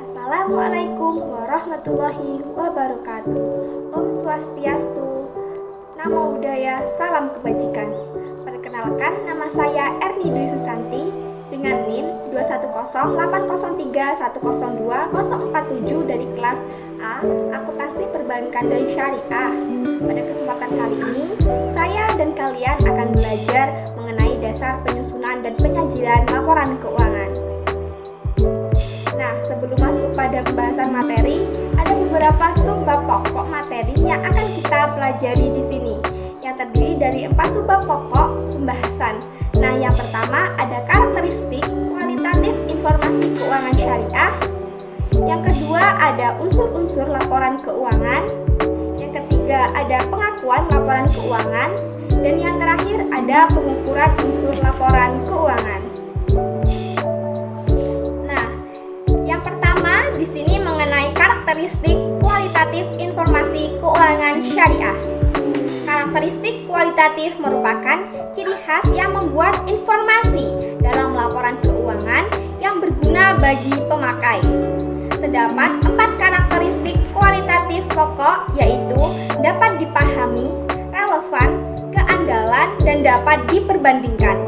Assalamualaikum warahmatullahi wabarakatuh. Om Swastiastu, Namo Buddhaya, salam kebajikan. Perkenalkan, nama saya Erni Dwi Susanti dengan NIM 2108031020047 dari kelas A, Akuntansi Perbankan dan Syariah. Pada kesempatan kali ini, saya dan kalian akan belajar mengenai dasar penyusunan dan penyajian laporan keuangan. Nah, sebelum masuk pada pembahasan materi, ada beberapa subbab pokok materi yang akan kita pelajari di sini, yang terdiri dari 4 subbab pokok pembahasan. Nah, yang pertama ada karakteristik kualitatif informasi keuangan syariah. Yang kedua ada unsur-unsur laporan keuangan. Yang ketiga ada pengakuan laporan keuangan. Dan yang terakhir ada pengukuran unsur laporan keuangan. Di sini mengenai karakteristik kualitatif informasi keuangan syariah. Karakteristik kualitatif merupakan ciri khas yang membuat informasi dalam laporan keuangan yang berguna bagi pemakai. Terdapat 4 karakteristik kualitatif pokok, yaitu dapat dipahami, relevan, keandalan, dan dapat diperbandingkan.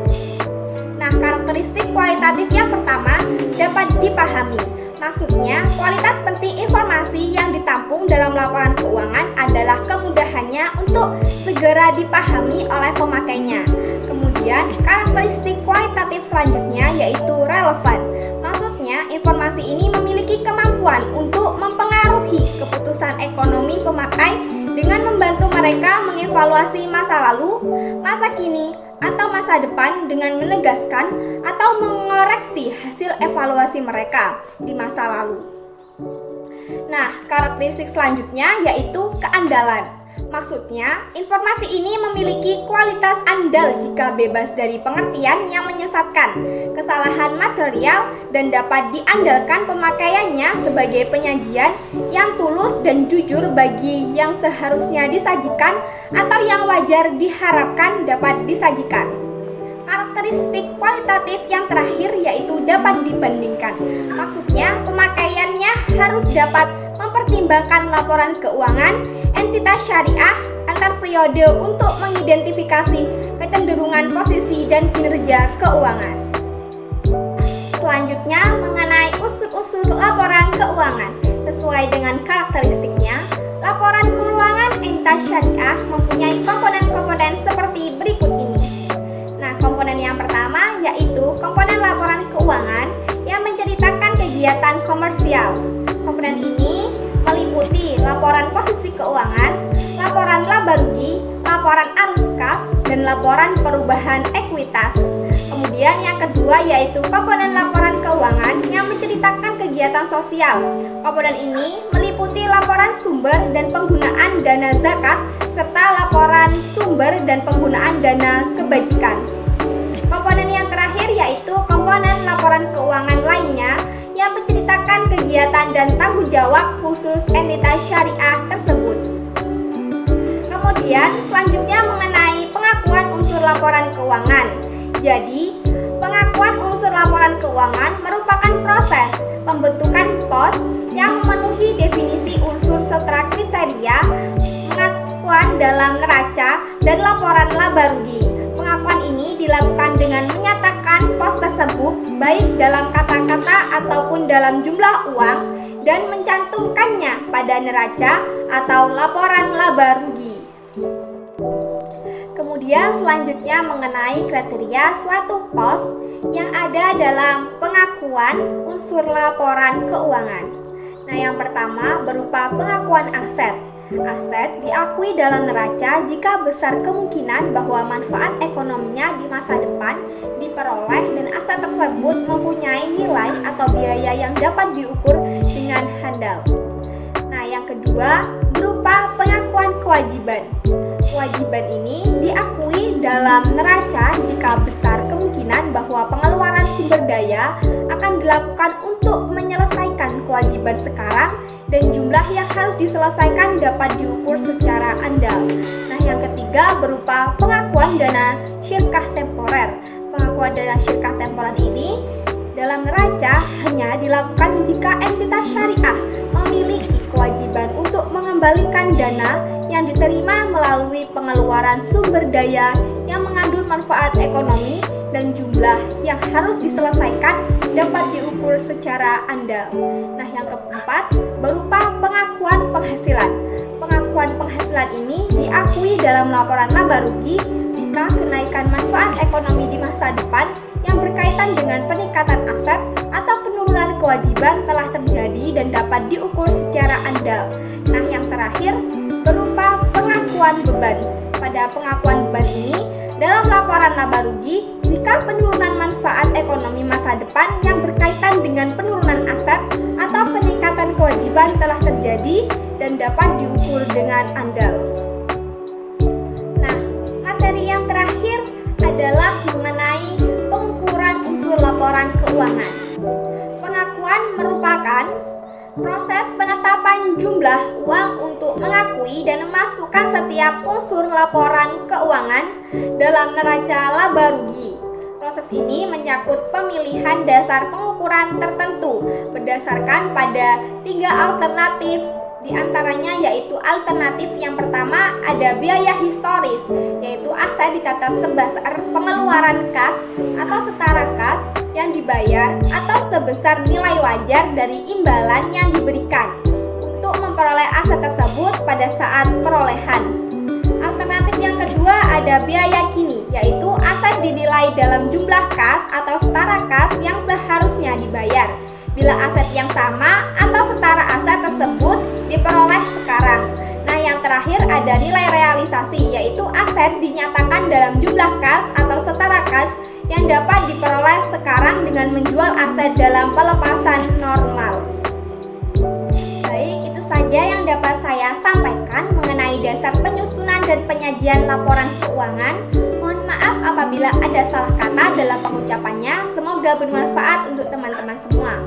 Nah, karakteristik kualitatif yang pertama dapat dipahami. Maksudnya, kualitas penting informasi yang ditampung dalam laporan keuangan adalah kemudahannya untuk segera dipahami oleh pemakainya. Kemudian, karakteristik kualitatif selanjutnya yaitu relevan. Maksudnya, informasi ini memiliki kemampuan untuk mempengaruhi keputusan ekonomi pemakai dengan membantu mereka mengevaluasi masa lalu, masa kini, atau masa depan dengan menegaskan atau mengoreksi hasil evaluasi mereka di masa lalu. Nah, karakteristik selanjutnya yaitu keandalan. Maksudnya, informasi ini memiliki kualitas andal jika bebas dari pengertian yang menyesatkan, kesalahan material, dan dapat diandalkan pemakaiannya sebagai penyajian yang tulus dan jujur bagi yang seharusnya disajikan atau yang wajar diharapkan dapat disajikan. Karakteristik kualitatif yang terakhir yaitu dapat dibandingkan. Maksudnya, pemakaiannya harus dapat mempertimbangkan laporan keuangan entitas syariah antar periode untuk mengidentifikasi kecenderungan posisi dan kinerja keuangan. Selanjutnya, mengenai unsur-unsur laporan keuangan. Sesuai dengan karakteristiknya, laporan keuangan entitas syariah mempunyai komponen-komponen seperti berikut ini. Nah, komponen yang pertama yaitu komponen laporan keuangan yang menceritakan kegiatan komersial. Komponen ini meliputi laporan posisi keuangan, laporan laba rugi, laporan arus kas, dan laporan perubahan ekuitas. Kemudian yang kedua yaitu komponen laporan keuangan yang menceritakan kegiatan sosial. Komponen ini meliputi laporan sumber dan penggunaan dana zakat serta laporan sumber dan penggunaan dana kebajikan. Komponen yang terakhir yaitu komponen laporan keuangan lainnya yang menceritakan kegiatan dan tanggung jawab khusus entitas syariah tersebut. Kemudian selanjutnya mengenai pengakuan unsur laporan keuangan. Jadi, pengakuan unsur laporan keuangan merupakan proses pembentukan pos yang memenuhi definisi unsur serta kriteria pengakuan dalam neraca dan laporan laba rugi. Pengakuan ini dilakukan dengan menyatakan pos tersebut baik dalam kata-kata ataupun dalam jumlah uang dan mencantumkannya pada neraca atau laporan laba rugi. Kemudian selanjutnya mengenai kriteria suatu pos yang ada dalam pengakuan unsur laporan keuangan. Nah, yang pertama berupa pengakuan aset. Aset diakui dalam neraca jika besar kemungkinan bahwa manfaat ekonominya di masa depan diperoleh dan aset tersebut mempunyai nilai atau biaya yang dapat diukur dengan handal. Nah, yang kedua berupa pengakuan kewajiban. Kewajiban ini diakui dalam neraca jika besar kemungkinan bahwa pengeluaran sumber daya akan dilakukan untuk menyelesaikan kewajiban sekarang dan jumlah yang harus diselesaikan dapat diukur secara andal. Nah, yang ketiga berupa pengakuan dana syirkah temporer. Pengakuan dana syirkah temporer ini dalam neraca hanya dilakukan jika entitas syariah memiliki kewajiban untuk mengembalikan dana yang diterima melalui pengeluaran sumber daya yang mengandung manfaat ekonomi dan jumlah yang harus diselesaikan dapat diukur secara andal. Nah, yang keempat berupa pengakuan penghasilan. Pengakuan penghasilan ini diakui dalam laporan laba rugi jika kenaikan manfaat ekonomi di masa depan yang berkaitan dengan peningkatan aset atau penurunan kewajiban telah terjadi dan dapat diukur secara andal. Nah, yang terakhir berupa pengakuan beban. Pada pengakuan beban ini, dalam laporan laba rugi, jika penurunan manfaat ekonomi masa depan yang berkaitan dengan penurunan aset atau peningkatan kewajiban telah terjadi dan dapat diukur dengan andal. Nah, materi yang terakhir adalah mengenai pengukuran unsur laporan keuangan. Pengakuan merupakan proses penetapan jumlah uang untuk mengakui dan memasukkan setiap unsur laporan keuangan dalam neraca laba rugi. Proses ini menyangkut pemilihan dasar pengukuran tertentu berdasarkan pada 3 alternatif. Di antaranya yaitu alternatif yang pertama ada biaya historis, yaitu aset dicatat sebesar pengeluaran kas atau setara kas yang dibayar atau sebesar nilai wajar dari imbalan yang diberikan untuk memperoleh aset tersebut pada saat perolehan. Alternatif yang kedua ada biaya kini, yaitu aset dinilai dalam jumlah kas atau setara kas yang seharusnya dibayar bila aset yang sama atau setara aset tersebut diperoleh sekarang. Nah, yang terakhir ada nilai realisasi, yaitu aset dinyatakan dalam jumlah kas atau setara kas yang dapat diperoleh sekarang dengan menjual aset dalam pelepasan normal. Baik, itu saja yang dapat saya sampaikan mengenai dasar penyusunan dan penyajian laporan keuangan. Mohon maaf apabila ada salah kata dalam pengucapannya. Semoga bermanfaat untuk teman-teman semua.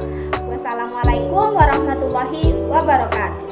Wassalamualaikum warahmatullahi wabarakatuh.